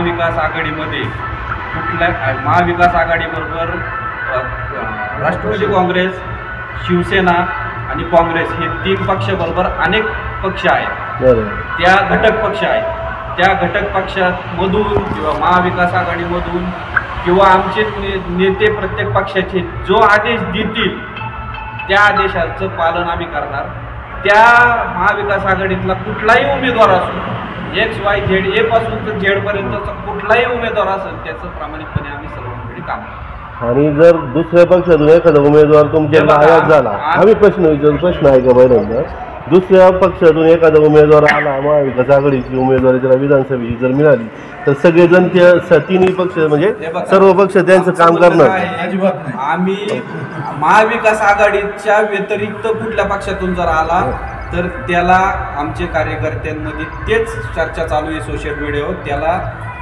महाविकास आघाडीमध्ये महाविकास आघाडीबरोबर राष्ट्रवादी काँग्रेस, शिवसेना आणि काँग्रेस हे 3 पक्षाबरोबर अनेक पक्ष आहेत, त्या घटक पक्ष आहेत. त्या घटक पक्षामधून किंवा महाविकास आघाडीमधून किंवा आमचे नेते प्रत्येक पक्षाचे जो आदेश देतील त्या आदेशाचं पालन आम्ही करणार. त्या महाविकास आघाडीतला कुठलाही उमेदवार असो, XYZ A पासून तर Z पर्यंतचा कुठलाही उमेदवार असेल त्याचं प्रामाणिकपणे आम्ही सर्व मंडळी काम करतो. आणि जर दुसऱ्या पक्षातून एखादा उमेदवार तुमच्या आयात झाला, आम्ही प्रश्न आहे का पहिल्यांदा, दुसऱ्या पक्षातून एखादा उमेदवार आला, महाविकास आघाडीची उमेदवारी त्याला विधानसभेची जर मिळाली तर सगळेजण त्या तिन्ही पक्ष म्हणजे सर्व पक्ष त्यांचं काम करणार. अजिबात नाही. आम्ही महाविकास आघाडीच्या व्यतिरिक्त कुठल्या पक्षातून जर आला तर त्याला आमचे कार्यकर्त्यांमध्ये तेच चर्चा चालू आहे सोशल मीडियावर, त्याला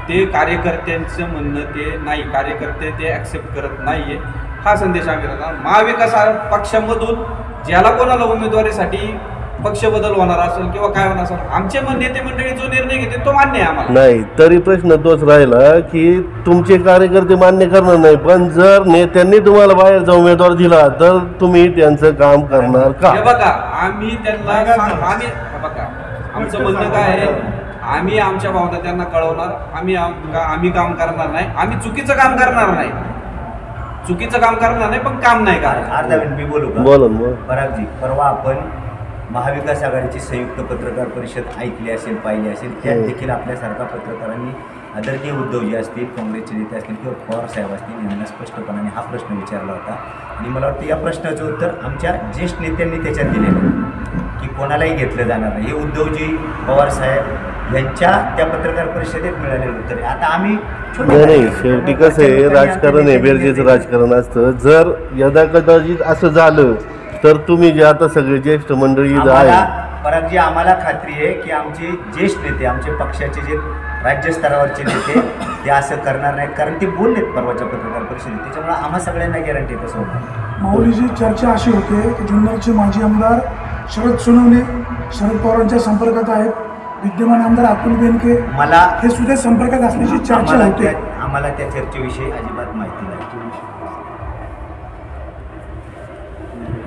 ते कार्यकर्त्यांचं म्हणणं ते नाही, कार्यकर्ते ते ॲक्सेप्ट करत नाही आहे. हा संदेश आम्ही देणार. महाविकास पक्षामधून ज्याला कोणाला उमेदवारीसाठी पक्ष बदल होणार असेल किंवा काय होणार असेल, आमचे नेते मंडळी जो निर्णय घेते तो मान्य आहे आम्हाला. नाही तरी प्रश्न तोच राहिला की तुमचे कार्यकर्ते मान्य करणार नाही, पण जर नेत्यांनी तुम्हाला बाहेरचा उमेदवार दिला तर तुम्ही त्यांचं काम करणार का? हे बघा, आम्ही त्यांना बघा आमचं म्हणणं काय आहे, आम्ही आमच्या भावना त्यांना कळवणार. आम्ही काम करणार नाही, आम्ही चुकीचं काम करणार नाही, पण काम नाही करणार. अर्धा मिनिट मी बोलू का? बोला परागजी, परवा आपण महाविकास आघाडीची संयुक्त पत्रकार परिषद ऐकली असेल, पाहिली असेल. त्यात देखील आपल्यासारखा पत्रकारांनी आदरणीय उद्धवजी असतील, काँग्रेसचे नेते असतील किंवा पवार साहेब असतील यांना स्पष्टपणाने हा प्रश्न विचारला होता. आणि मला वाटतं या प्रश्नाचं उत्तर आमच्या ज्येष्ठ नेत्यांनी त्याच्यात दिलेलं की कोणालाही घेतलं जाणार नाही. हे उद्धवजी, पवार साहेब यांच्या त्या पत्रकार परिषदेत मिळालेलं उत्तर आहे. आता आम्ही नाही, शेवटी कसं आहे, राजकारण आहे, बेरजेचं राजकारण असतं. जर यदाकदाचित असं झालं तर तुम्ही जे आता सगळे ज्येष्ठ मंडळी आहे, परागजी आम्हाला खात्री आहे की आमचे ज्येष्ठ नेते, आमचे पक्षाचे जे राज्यस्तरावरचे नेते ते असं करणार नाहीत, कारण ते बोललेत परवाच्या पत्रकार परिषदेत. त्याच्यामुळे आम्हा सगळ्यांना गॅरंटी तसं होणार. माऊलीची चर्चा अशी होते की जुन्नरचे माजी आमदार शरद सोनवणे शरद पवारांच्या संपर्कात आहेत, विद्यमान आमदार अतुल बेनके मला हे सुद्धा संपर्कात असल्याची चर्चा होते. आम्हाला त्या चर्चेविषयी अजिबात माहिती नाही.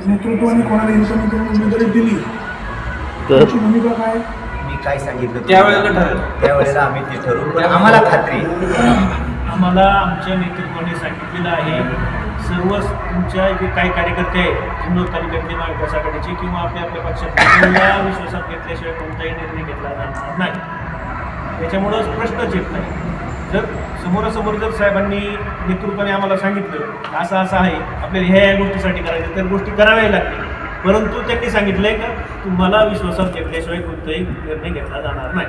नेतृत्वाने कोणाला इन्कमिंग करून उमेदवारी दिली त्याची भूमिका काय? मी काय सांगितलं त्यावेळेला आम्ही ते ठरवू, पण आम्हाला खात्री आम्हाला आमच्या नेतृत्वाने सांगितलेलं आहे, सर्व तुमच्या जे काही कार्यकर्ते आहेत जुन्नर तालुक्यातले महाविकास आघाडीचे किंवा आपल्या पक्षात विश्वासात घेतल्याशिवाय कोणताही निर्णय घेतला जाणार नाही. त्याच्यामुळं प्रश्नच येत नाही. जर समोरासमोर जर साहेबांनी नेतृत्वाने आम्हाला सांगितलं असं आहे आपल्याला ह्या गोष्टीसाठी करायचं, तर गोष्टी कराव्या लागतील. परंतु त्यांनी सांगितलं आहे का तुम्हाला विश्वासात घेतल्याशिवाय कोणताही निर्णय घेतला जाणार नाही.